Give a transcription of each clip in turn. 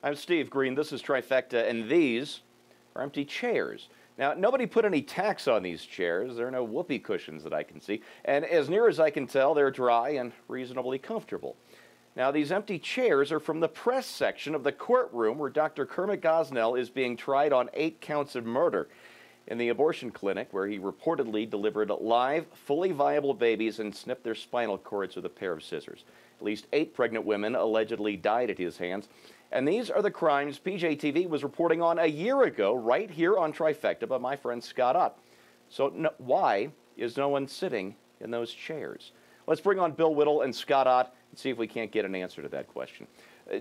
I'm Steve Green. This is Trifecta, and these are empty chairs. Now, nobody put any tax on these chairs. There are no whoopee cushions that I can see. And as near as I can tell, they're dry and reasonably comfortable. Now, these empty chairs are from the press section of the courtroom where Dr. Kermit Gosnell is being tried on 8 counts of murder in the abortion clinic where he reportedly delivered live, fully viable babies and snipped their spinal cords with a pair of scissors. At least 8 pregnant women allegedly died at his hands. And these are the crimes PJTV was reporting on a year ago, right here on Trifecta by my friend Scott Ott. So why is no one sitting in those chairs? Let's bring on Bill Whittle and Scott Ott and see if we can't get an answer to that question.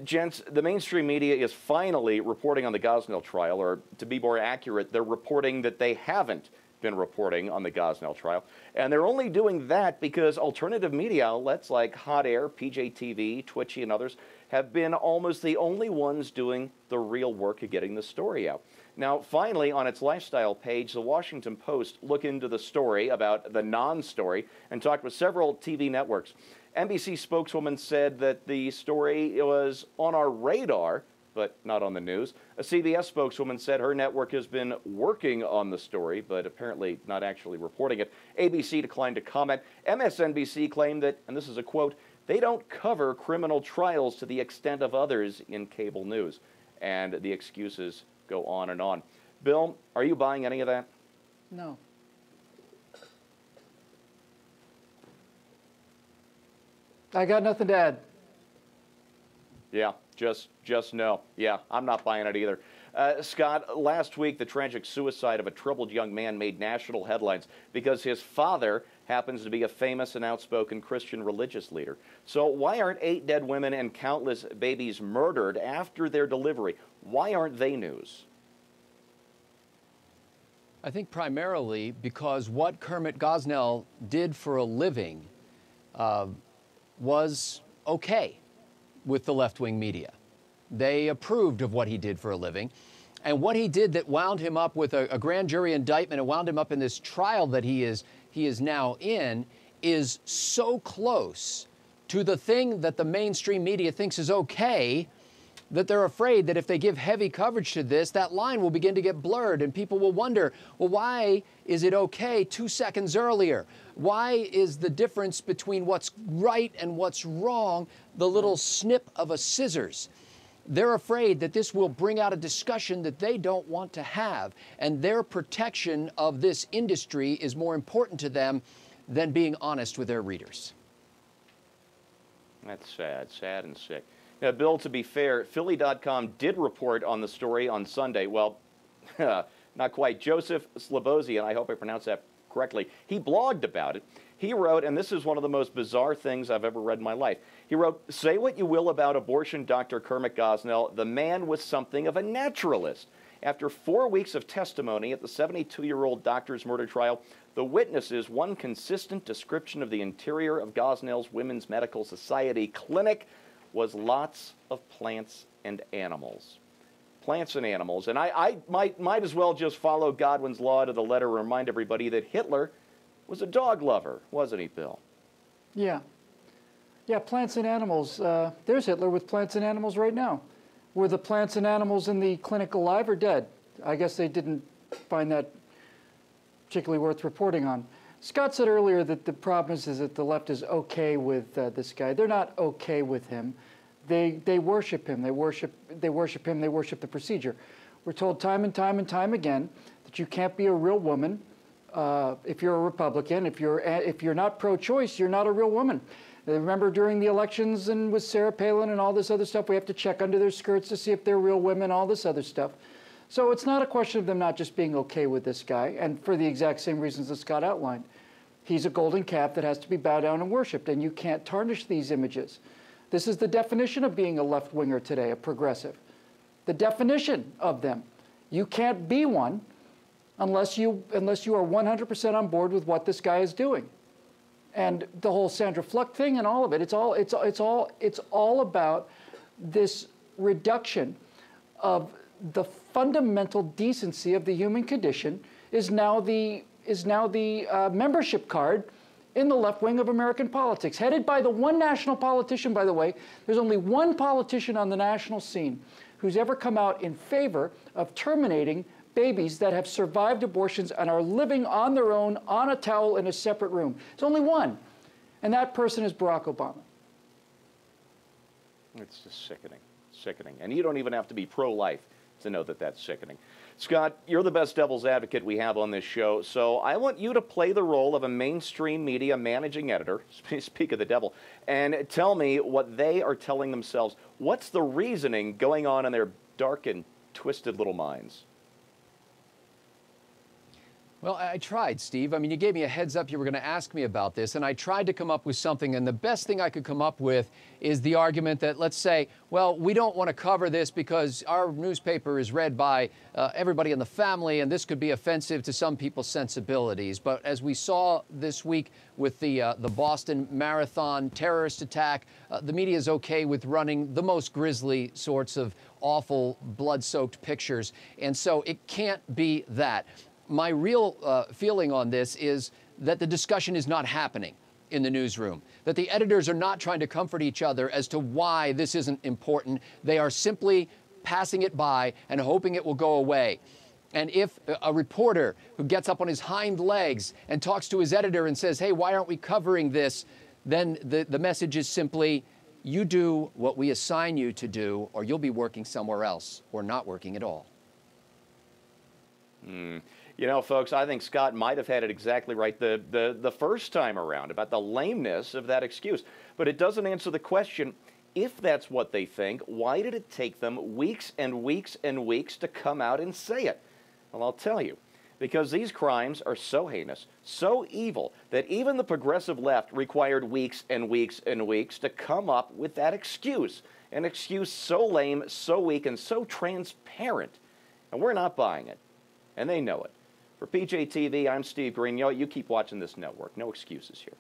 Gents, the mainstream media is finally reporting on the Gosnell trial, or to be more accurate, they're reporting that they haven't been reporting on the Gosnell trial. And they're only doing that because alternative media outlets like Hot Air, PJTV, Twitchy, and others have been almost the only ones doing the real work of getting the story out. Now, finally, on its lifestyle page, the Washington Post looked into the story about the non-story and talked with several TV networks. NBC spokeswoman said that the story was on our radar, but not on the news. A CBS spokeswoman said her network has been working on the story, but apparently not actually reporting it. ABC declined to comment. MSNBC claimed that, and this is a quote, they don't cover criminal trials to the extent of others in cable news. And the excuses go on and on. Bill, are you buying any of that? No. I got nothing to add. Yeah, just no. Yeah, I'm not buying it either. Scott, last week the tragic suicide of a troubled young man made national headlines because his father happens to be a famous and outspoken Christian religious leader. So why aren't 8 dead women and countless babies murdered after their delivery? Why aren't they news? I think primarily because what Kermit Gosnell did for a living was okay with the left-wing media. They approved of what he did for a living. And what he did that wound him up with a grand jury indictment and wound him up in this trial that he is now in is so close to the thing that the mainstream media thinks is okay that they're afraid that if they give heavy coverage to this, that line will begin to get blurred and people will wonder, well, why is it okay 2 seconds earlier? Why is the difference between what's right and what's wrong the little snip of a scissors? They're afraid that this will bring out a discussion that they don't want to have, and their protection of this industry is more important to them than being honest with their readers. That's sad and sick. Now, Bill, to be fair, Philly.com did report on the story on Sunday. Well, not quite. Joseph Slobosian, I hope I pronounced that correctly, he blogged about it. He wrote, and this is one of the most bizarre things I've ever read in my life. He wrote, say what you will about abortion Dr. Kermit Gosnell, the man was something of a naturalist. After 4 weeks of testimony at the 72-year-old doctor's murder trial, the witnesses, one consistent description of the interior of Gosnell's Women's Medical Society clinic was lots of plants and animals. Plants and animals. And I might as well just follow Godwin's law to the letter and remind everybody that Hitler was a dog lover, wasn't he, Bill? Yeah. Yeah, plants and animals. There's Hitler with plants and animals right now. Were the plants and animals in the clinic alive or dead? I guess they didn't find that particularly worth reporting on. Scott said earlier that the problem is that the left is okay with this guy. They're not okay with him. They worship him. They worship him. They worship the procedure. We're told time and time and time again that you can't be a real woman if you're a Republican. If you're not pro-choice, you're not a real woman. Remember during the elections and with Sarah Palin and all this other stuff, we have to check under their skirts to see if they're real women, all this other stuff. So it's not a question of them not just being okay with this guy, and for the exact same reasons that Scott outlined. He's a golden calf that has to be bowed down and worshipped, and you can't tarnish these images. This is the definition of being a left-winger today, a progressive. The definition of them. You can't be one unless you are 100% on board with what this guy is doing. And the whole Sandra Fluke thing and all of it, it's all about this reduction of the fundamental decency of the human condition is now the membership card in the left wing of American politics, headed by the one national politician, by the way. There's only one politician on the national scene who's ever come out in favor of terminating babies that have survived abortions and are living on their own on a towel in a separate room. There's only one, and that person is Barack Obama. It's just sickening, sickening. And you don't even have to be pro-life to know that that's sickening. Scott, you're the best devil's advocate we have on this show, so I want you to play the role of a mainstream media managing editor, speak of the devil, and tell me what they are telling themselves. What's the reasoning going on in their dark and twisted little minds? Well, I tried, Steve. I mean, you gave me a heads up you were going to ask me about this, and I tried to come up with something, and the best thing I could come up with is the argument that, let's say, well, we don't want to cover this because our newspaper is read by everybody in the family, and this could be offensive to some people's sensibilities. But as we saw this week with the Boston Marathon terrorist attack, the media is okay with running the most grisly sorts of awful, blood-soaked pictures, and so it can't be that. My real feeling on this is that the discussion is not happening in the newsroom, that the editors are not trying to comfort each other as to why this isn't important. They are simply passing it by and hoping it will go away. And if a reporter who gets up on his hind legs and talks to his editor and says, hey, why aren't we covering this? Then the message is simply, you do what we assign you to do, or you'll be working somewhere else or not working at all. You know, folks, I think Scott might have had it exactly right the first time around about the lameness of that excuse. But it doesn't answer the question, if that's what they think, why did it take them weeks and weeks and weeks to come out and say it? Well, I'll tell you. Because these crimes are so heinous, so evil, that even the progressive left required weeks and weeks and weeks to come up with that excuse. An excuse so lame, so weak, and so transparent. And we're not buying it. And they know it. For PJTV, I'm Steve Grigno. You keep watching this network. No excuses here.